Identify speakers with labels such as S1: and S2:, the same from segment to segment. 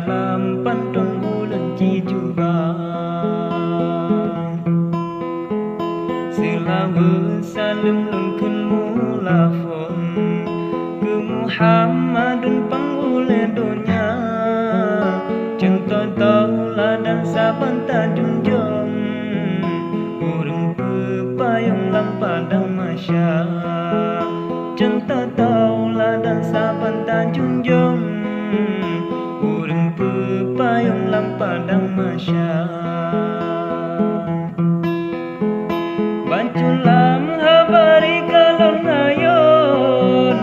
S1: dalam pantun bulan Cijubang. Selawe salam lungkun mulafon ke Muhammadun pangule donya, contoh tauladan saban tajunjung urang pepayung lampadang masya, contoh tauladan saban tajunjung urang pepayung lampadang masya. Banculam habari kalon ngayon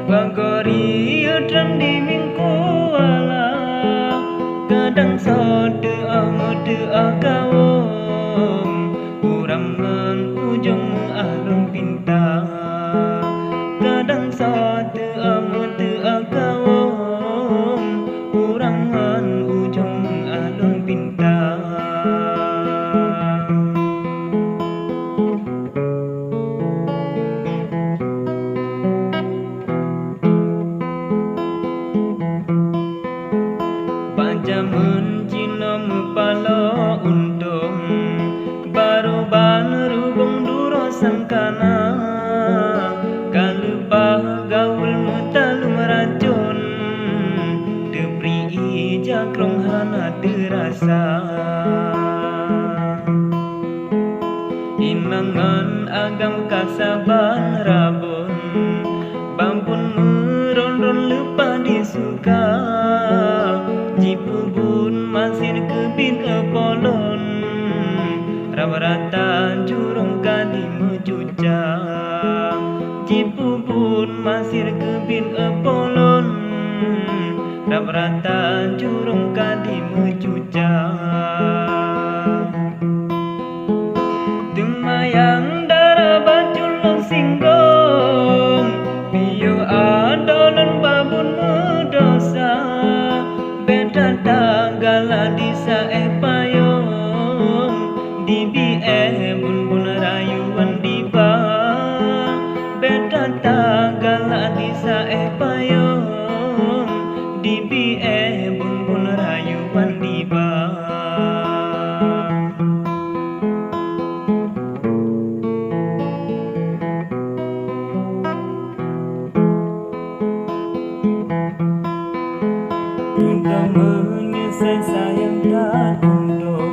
S1: bagori udran di mingkuala, kadang sode amode akawom urangan ujung alun pinta, kadang sode amode akawom urangan ujung alun pinta. Jamun Cina mepala untung baru baneru bong duro sangkana, kalebah gaul metalu meracun debri jakrong hana terasa. Inangan agam kasaban rabun bampun meron-ron lupa disuka, jipubun masir kebin epolon rabarata jurung kadi mejuca, jipubun masir kebin epolon rabarata jurung kadi mejuca. Demayang darah bacul singgong piyo adonan babun medosa, beda tanggala disa payung dibi bun rayuan diba, beda tanggala disa payung dibi bun rayuan diba. Kita menyesal sayang tak undung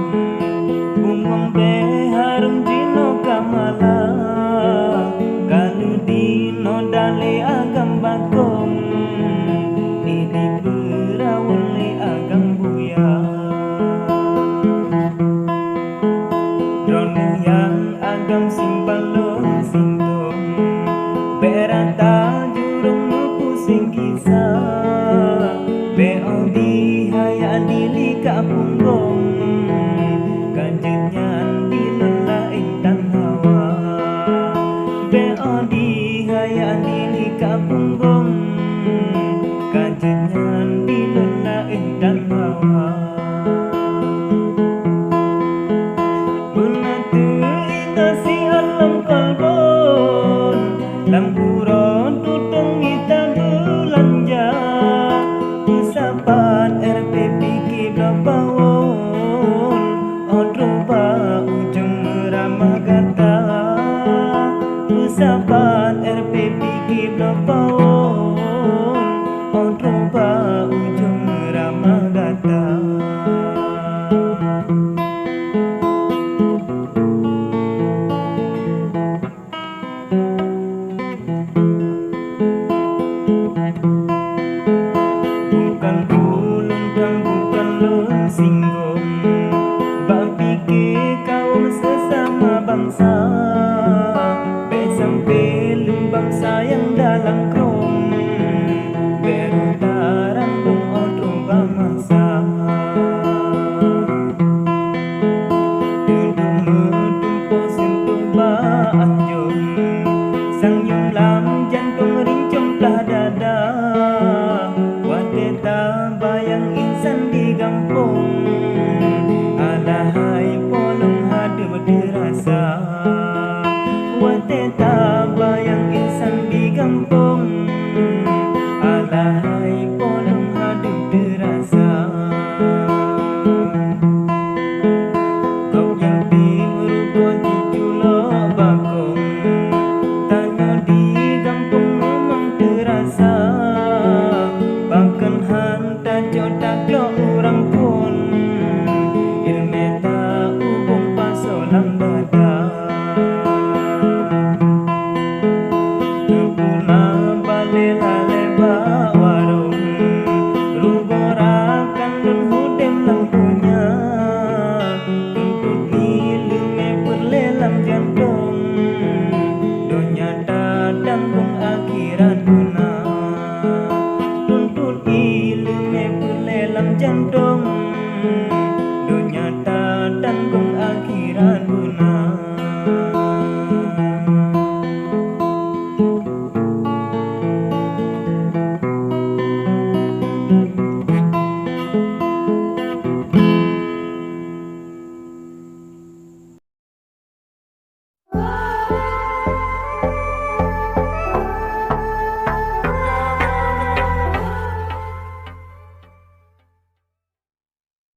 S1: bumong beharum dino kamala, kalau dino dale agam bakong ini berawal le agam buya, drone yang agam simbalon singtung berata jurung pusing kisah, beodi haya dilika punggong kanjenyan dilelain dan hawa, beodi haya dilika punggong kanjenyan dilelain dan hawa. Menatu itasi alam kalbon lampuron tutong ita belanja, saban RPP kibapawon odroba ujung ramagata, saban RPP kibapawon odroba ujung ramagata. Bukan ulun dan bukan lun singgong, bapike kaum sesama bangsa, be sampai lun bangsa yang dalam krong berutaran bung odroba masa. Dudung medumpo sentuh ba anjung sang yung lam jantung rincong plah dada, wateta bayang insan di kampung alahai polong hadap derasa, wateta bayang insan di kampung alahai polong hadap derasa. pikiran guna